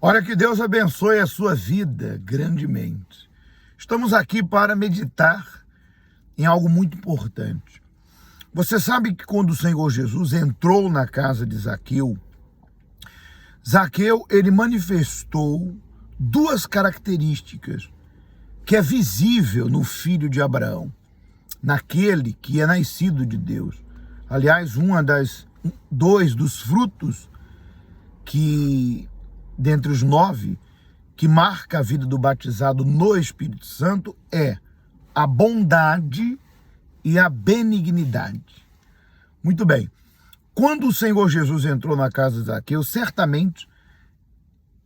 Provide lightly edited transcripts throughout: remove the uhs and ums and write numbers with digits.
Olha, que Deus abençoe a sua vida grandemente. Estamos aqui para meditar em algo muito importante. Você sabe que quando o Senhor Jesus entrou na casa de Zaqueu, ele manifestou duas características que é visível no filho de Abraão, naquele que é nascido de Deus. Aliás, dois dos frutos que, dentre os 9, que marca a vida do batizado no Espírito Santo é a bondade e a benignidade. Muito bem. Quando o Senhor Jesus entrou na casa de Zaqueu, certamente,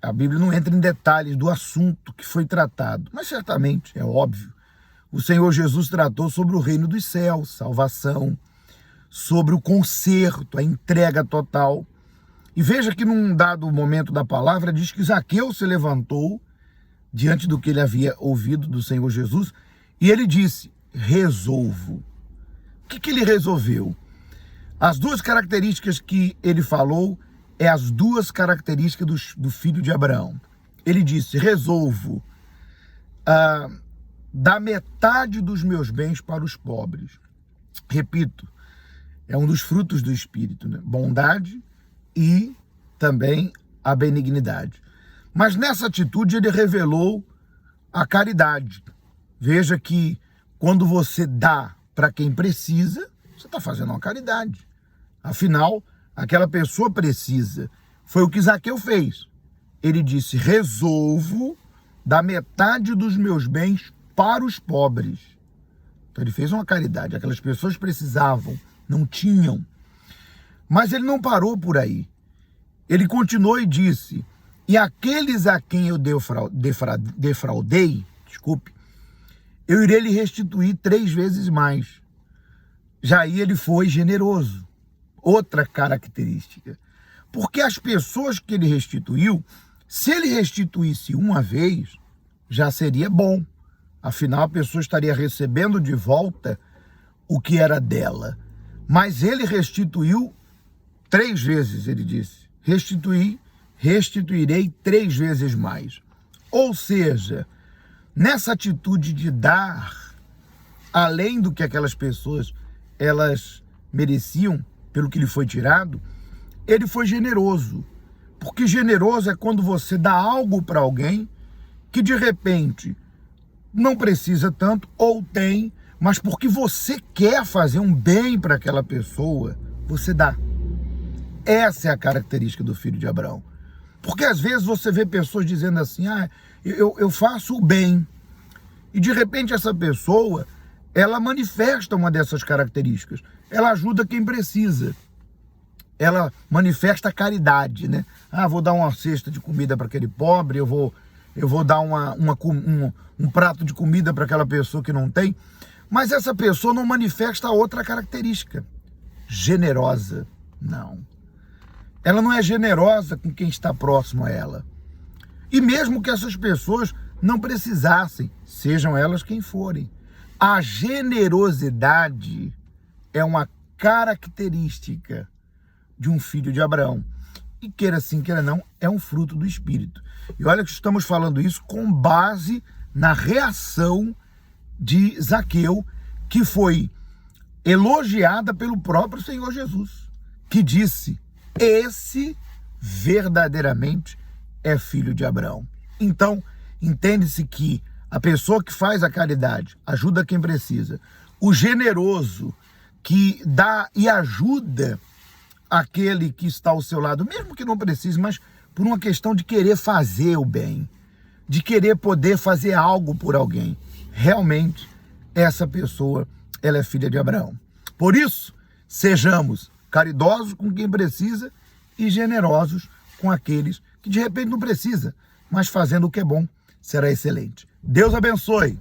a Bíblia não entra em detalhes do assunto que foi tratado, mas certamente, é óbvio, o Senhor Jesus tratou sobre o reino dos céus, salvação, sobre o conserto, a entrega total. E veja que num dado momento da palavra diz que Zaqueu se levantou diante do que ele havia ouvido do Senhor Jesus e ele disse: resolvo. O que ele resolveu? As duas características que ele falou é as duas características do filho de Abraão. Ele disse: resolvo dar metade dos meus bens para os pobres. Repito, é um dos frutos do Espírito, né? Bondade e também a benignidade. Mas nessa atitude ele revelou a caridade. Veja que quando você dá para quem precisa, você está fazendo uma caridade. Afinal, aquela pessoa precisa. Foi o que Zaqueu fez. Ele disse: resolvo dar metade dos meus bens para os pobres. Então ele fez uma caridade. Aquelas pessoas precisavam, não tinham. Mas ele não parou por aí. Ele continuou e disse: e aqueles a quem eu defraudei, eu irei lhe restituir 3 vezes mais. Já aí ele foi generoso. Outra característica. Porque as pessoas que ele restituiu, se ele restituísse uma vez, já seria bom. Afinal, a pessoa estaria recebendo de volta o que era dela. Mas ele restituiu 3 vezes, ele disse. Restituirei 3 vezes mais. Ou seja, nessa atitude de dar, além do que aquelas pessoas elas mereciam, pelo que lhe foi tirado, ele foi generoso. Porque generoso é quando você dá algo para alguém que de repente não precisa tanto ou tem, mas porque você quer fazer um bem para aquela pessoa, você dá. Essa é a característica do filho de Abraão. Porque às vezes você vê pessoas dizendo assim: eu faço o bem. E de repente essa pessoa, ela manifesta uma dessas características. Ela ajuda quem precisa. Ela manifesta a caridade, né? Vou dar uma cesta de comida para aquele pobre, eu vou dar um prato de comida para aquela pessoa que não tem. Mas essa pessoa não manifesta a outra característica. Generosa. Não. Ela não é generosa com quem está próximo a ela. E mesmo que essas pessoas não precisassem, sejam elas quem forem, a generosidade é uma característica de um filho de Abraão. E queira sim, queira não, é um fruto do Espírito. E olha que estamos falando isso com base na reação de Zaqueu, que foi elogiada pelo próprio Senhor Jesus, que disse: esse verdadeiramente é filho de Abraão. Então, entende-se que a pessoa que faz a caridade, ajuda quem precisa, o generoso que dá e ajuda aquele que está ao seu lado, mesmo que não precise, mas por uma questão de querer fazer o bem, de querer poder fazer algo por alguém, realmente essa pessoa, ela é filha de Abraão. Por isso, sejamos caridosos com quem precisa e generosos com aqueles que de repente não precisa, mas fazendo o que é bom, será excelente. Deus abençoe.